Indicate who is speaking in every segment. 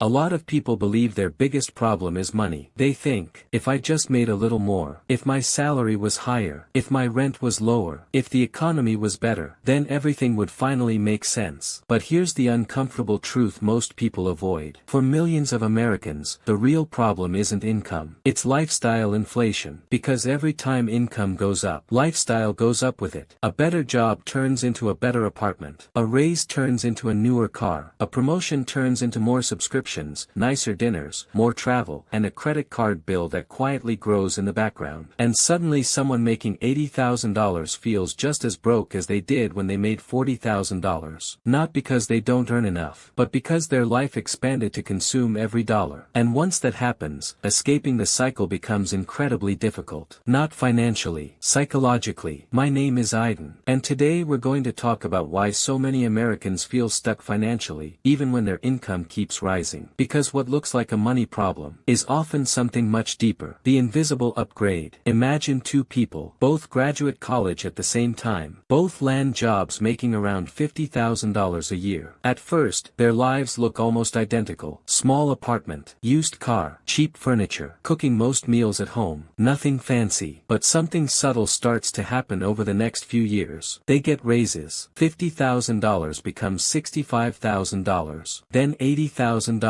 Speaker 1: A lot of people believe their biggest problem is money. They think, if I just made a little more, if my salary was higher, if my rent was lower, if the economy was better, then everything would finally make sense. But here's the uncomfortable truth most people avoid. For millions of Americans, the real problem isn't income. It's lifestyle inflation. Because every time income goes up, lifestyle goes up with it. A better job turns into a better apartment. A raise turns into a newer car. A promotion turns into more subscriptions, nicer dinners, more travel, and a credit card bill that quietly grows in the background. And suddenly someone making $80,000 feels just as broke as they did when they made $40,000. Not because they don't earn enough, but because their life expanded to consume every dollar. And once that happens, escaping the cycle becomes incredibly difficult. Not financially, psychologically. My name is Iden, and today we're going to talk about why so many Americans feel stuck financially, even when their income keeps rising. Because what looks like a money problem is often something much deeper. The invisible upgrade. Imagine two people, both graduate college at the same time, both land jobs making around $50,000 a year. At first, their lives look almost identical. Small apartment, used car, cheap furniture, cooking most meals at home, nothing fancy. But something subtle starts to happen over the next few years. They get raises. $50,000 becomes $65,000, then $80,000,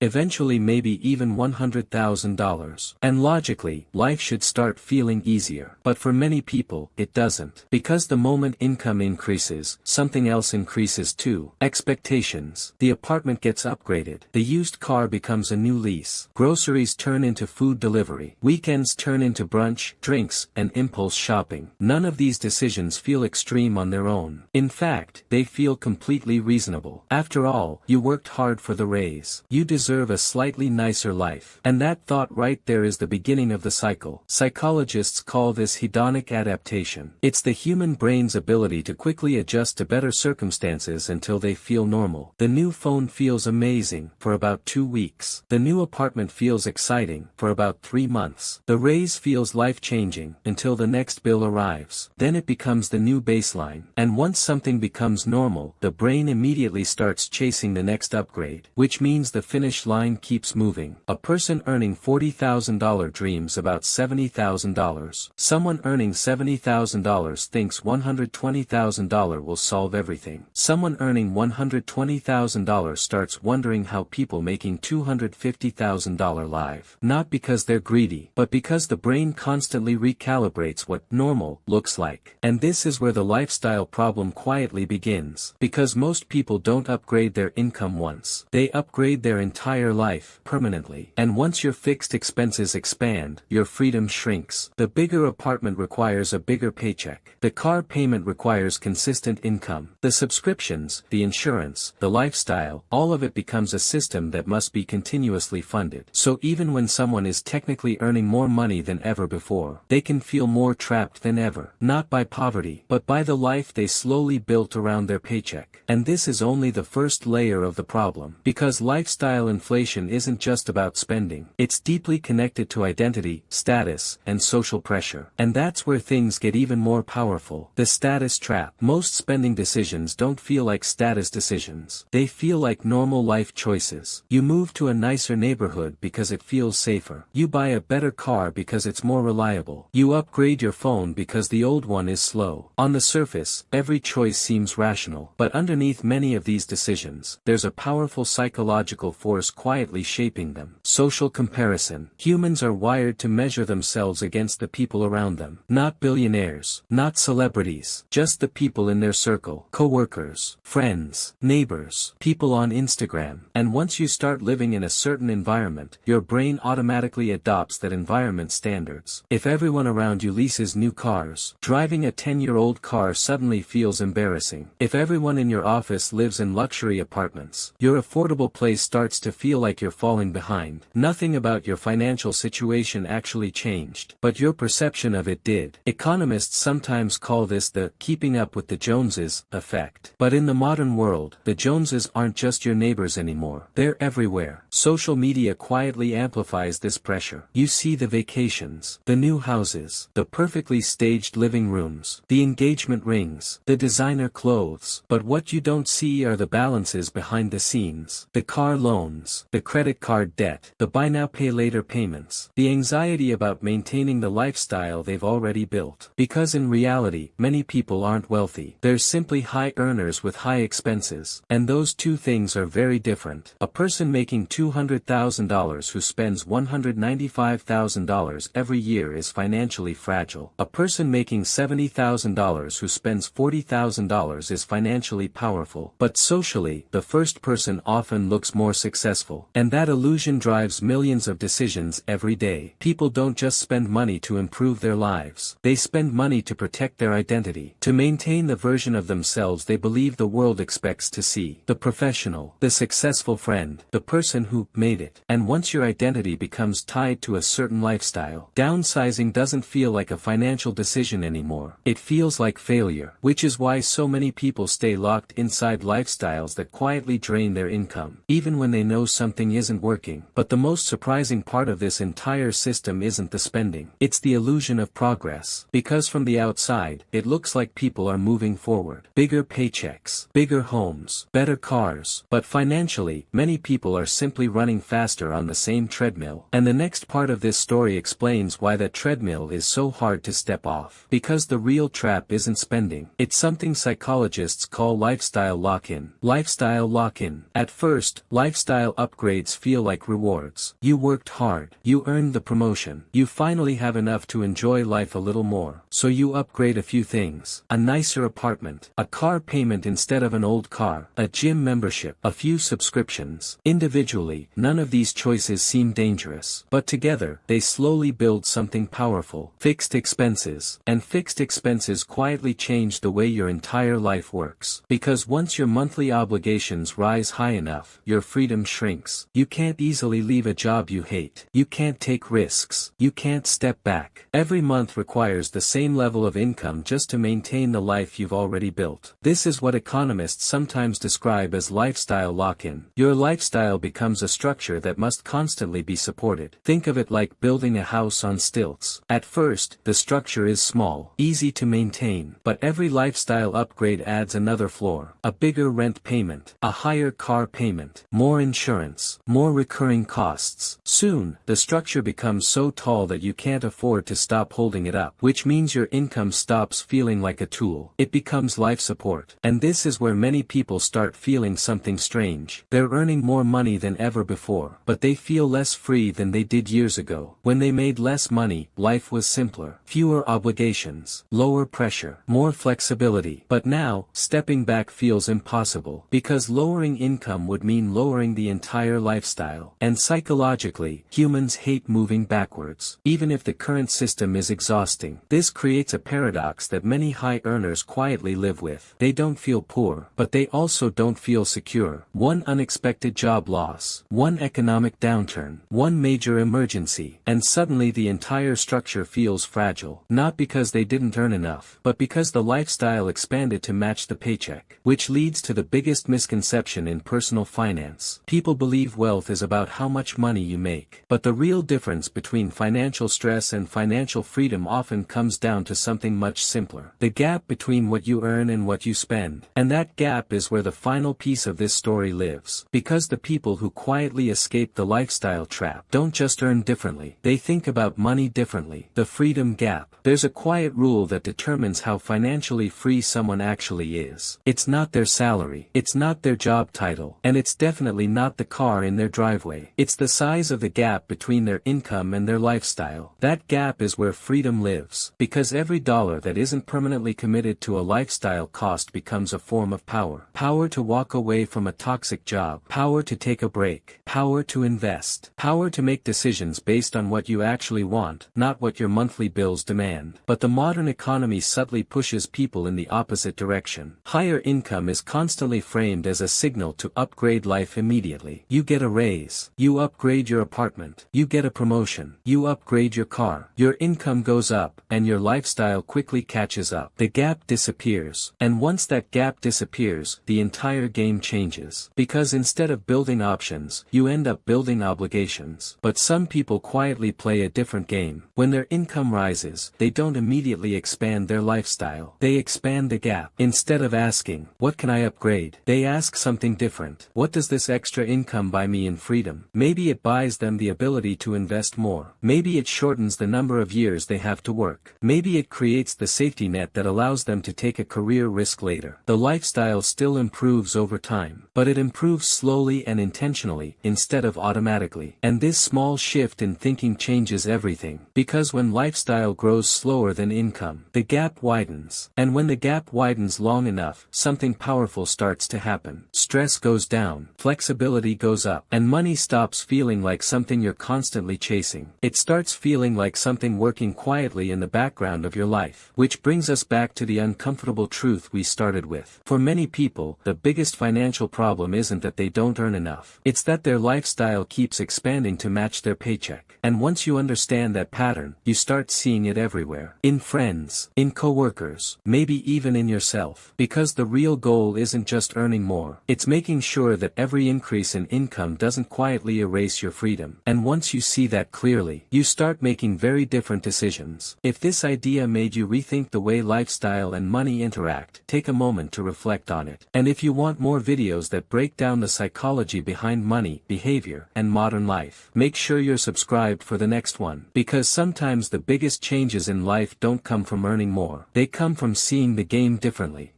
Speaker 1: eventually maybe even $100,000. And logically, life should start feeling easier. But for many people, it doesn't. Because the moment income increases, something else increases too. Expectations. The apartment gets upgraded. The used car becomes a new lease. Groceries turn into food delivery. Weekends turn into brunch, drinks, and impulse shopping. None of these decisions feel extreme on their own. In fact, they feel completely reasonable. After all, you worked hard for the raise. You deserve a slightly nicer life. And that thought right there is the beginning of the cycle. Psychologists call this hedonic adaptation. It's the human brain's ability to quickly adjust to better circumstances until they feel normal. The new phone feels amazing for about 2 weeks. The new apartment feels exciting for about 3 months. The raise feels life-changing until the next bill arrives. Then it becomes the new baseline. And once something becomes normal, the brain immediately starts chasing the next upgrade, which means the finish line keeps moving. A person earning $40,000 dreams about $70,000. Someone earning $70,000 thinks $120,000 will solve everything. Someone earning $120,000 starts wondering how people making $250,000 live. Not because they're greedy, but because the brain constantly recalibrates what normal looks like. And this is where the lifestyle problem quietly begins. Because most people don't upgrade their income once. They upgrade their entire life, permanently. And once your fixed expenses expand, your freedom shrinks. The bigger apartment requires a bigger paycheck. The car payment requires consistent income. The subscriptions, the insurance, the lifestyle, all of it becomes a system that must be continuously funded. So even when someone is technically earning more money than ever before, they can feel more trapped than ever. Not by poverty, but by the life they slowly built around their paycheck. And this is only the first layer of the problem. Because lifestyle inflation isn't just about spending. It's deeply connected to identity, status, and social pressure. And that's where things get even more powerful. The status trap. Most spending decisions don't feel like status decisions. They feel like normal life choices. You move to a nicer neighborhood because it feels safer. You buy a better car because it's more reliable. You upgrade your phone because the old one is slow. On the surface, every choice seems rational. But underneath many of these decisions, there's a powerful psychological force quietly shaping them. Social comparison. Humans are wired to measure themselves against the people around them. Not billionaires, not celebrities, just the people in their circle. Coworkers, friends, neighbors, people on Instagram. And once you start living in a certain environment, your brain automatically adopts that environment's standards. If everyone around you leases new cars, driving a 10-year-old car suddenly feels embarrassing. If everyone in your office lives in luxury apartments, your affordable place starts to feel like you're falling behind. Nothing about your financial situation actually changed, but your perception of it did. Economists sometimes call this the keeping up with the Joneses effect. But in the modern world, the Joneses aren't just your neighbors anymore. They're everywhere. Social media quietly amplifies this pressure. You see the vacations, the new houses, the perfectly staged living rooms, the engagement rings, the designer clothes. But what you don't see are the balances behind the scenes. The car car loans, the credit card debt, the buy now pay later payments, the anxiety about maintaining the lifestyle they've already built. Because in reality, many people aren't wealthy. They're simply high earners with high expenses. And those two things are very different. A person making $200,000 who spends $195,000 every year is financially fragile. A person making $70,000 who spends $40,000 is financially powerful. But socially, the first person often looks more successful. And that illusion drives millions of decisions every day. People don't just spend money to improve their lives. They spend money to protect their identity, to maintain the version of themselves they believe the world expects to see. The professional, the successful friend, the person who made it. And once your identity becomes tied to a certain lifestyle, downsizing doesn't feel like a financial decision anymore. It feels like failure, which is why so many people stay locked inside lifestyles that quietly drain their income, even when they know something isn't working. But the most surprising part of this entire system isn't the spending. It's the illusion of progress. Because from the outside, it looks like people are moving forward. Bigger paychecks, bigger homes, better cars. But financially, many people are simply running faster on the same treadmill. And the next part of this story explains why that treadmill is so hard to step off. Because the real trap isn't spending. It's something psychologists call lifestyle lock-in. Lifestyle lock-in. At first, lifestyle upgrades feel like rewards. You worked hard. You earned the promotion. You finally have enough to enjoy life a little more. So you upgrade a few things. A nicer apartment. A car payment instead of an old car. A gym membership. A few subscriptions. Individually, none of these choices seem dangerous. But together, they slowly build something powerful. Fixed expenses. And fixed expenses quietly change the way your entire life works. Because once your monthly obligations rise high enough, your freedom shrinks. You can't easily leave a job you hate. You can't take risks. You can't step back. Every month requires the same level of income just to maintain the life you've already built. This is what economists sometimes describe as lifestyle lock-in. Your lifestyle becomes a structure that must constantly be supported. Think of it like building a house on stilts. At first, the structure is small, easy to maintain, but every lifestyle upgrade adds another floor, a bigger rent payment, a higher car payment, more insurance, more recurring costs. Soon, the structure becomes so tall that you can't afford to stop holding it up, which means your income stops feeling like a tool. It becomes life support. And this is where many people start feeling something strange. They're earning more money than ever before, but they feel less free than they did years ago. When they made less money, life was simpler, fewer obligations, lower pressure, more flexibility. But now, stepping back feels impossible, because lowering income would mean lowering the entire lifestyle. And psychologically, humans hate moving backwards. Even if the current system is exhausting, this creates a paradox that many high earners quietly live with. They don't feel poor, but they also don't feel secure. One unexpected job loss, one economic downturn, one major emergency, and suddenly the entire structure feels fragile. Not because they didn't earn enough, but because the lifestyle expanded to match the paycheck. Which leads to the biggest misconception in personal finance. People believe wealth is about how much money you make. But the real difference between financial stress and financial freedom often comes down to something much simpler. The gap between what you earn and what you spend. And that gap is where the final piece of this story lives. Because the people who quietly escape the lifestyle trap don't just earn differently, they think about money differently. The freedom gap. There's a quiet rule that determines how financially free someone actually is. It's not their salary, it's not their job title, and it's definitely not the car in their driveway. It's the size of the gap between their income and their lifestyle. That gap is where freedom lives. Because every dollar that isn't permanently committed to a lifestyle cost becomes a form of power. Power to walk away from a toxic job. Power to take a break. Power to invest. Power to make decisions based on what you actually want, not what your monthly bills demand. But the modern economy subtly pushes people in the opposite direction. Higher income is constantly framed as a signal to upgrade life immediately. You get a raise. You upgrade your apartment. You get a promotion. You upgrade your car. Your income goes up, and your lifestyle quickly catches up. The gap disappears. And once that gap disappears, the entire game changes. Because instead of building options, you you end up building obligations. But some people quietly play a different game. When their income rises, they don't immediately expand their lifestyle. They expand the gap. Instead of asking, what can I upgrade? They ask something different. What does this extra income buy me in freedom? Maybe it buys them the ability to invest more. Maybe it shortens the number of years they have to work. Maybe it creates the safety net that allows them to take a career risk later. The lifestyle still improves over time, but it improves slowly and intentionally, instead of automatically. And this small shift in thinking changes everything. Because when lifestyle grows slower than income, the gap widens. And when the gap widens long enough, something powerful starts to happen. Stress goes down, flexibility goes up, and money stops feeling like something you're constantly chasing. It starts feeling like something working quietly in the background of your life. Which brings us back to the uncomfortable truth we started with. For many people, the biggest financial problem isn't that they don't earn enough. It's that their lifestyle keeps expanding to match their paycheck. And once you understand that pattern, you start seeing it everywhere. In friends, in coworkers, maybe even in yourself. Because the real goal isn't just earning more. It's making sure that every increase in income doesn't quietly erase your freedom. And once you see that clearly, you start making very different decisions. If this idea made you rethink the way lifestyle and money interact, take a moment to reflect on it. And if you want more videos that break down the psychology behind money, behavior, and modern life, make sure you're subscribed for the next one. Because sometimes the biggest changes in life don't come from earning more. They come from seeing the game differently.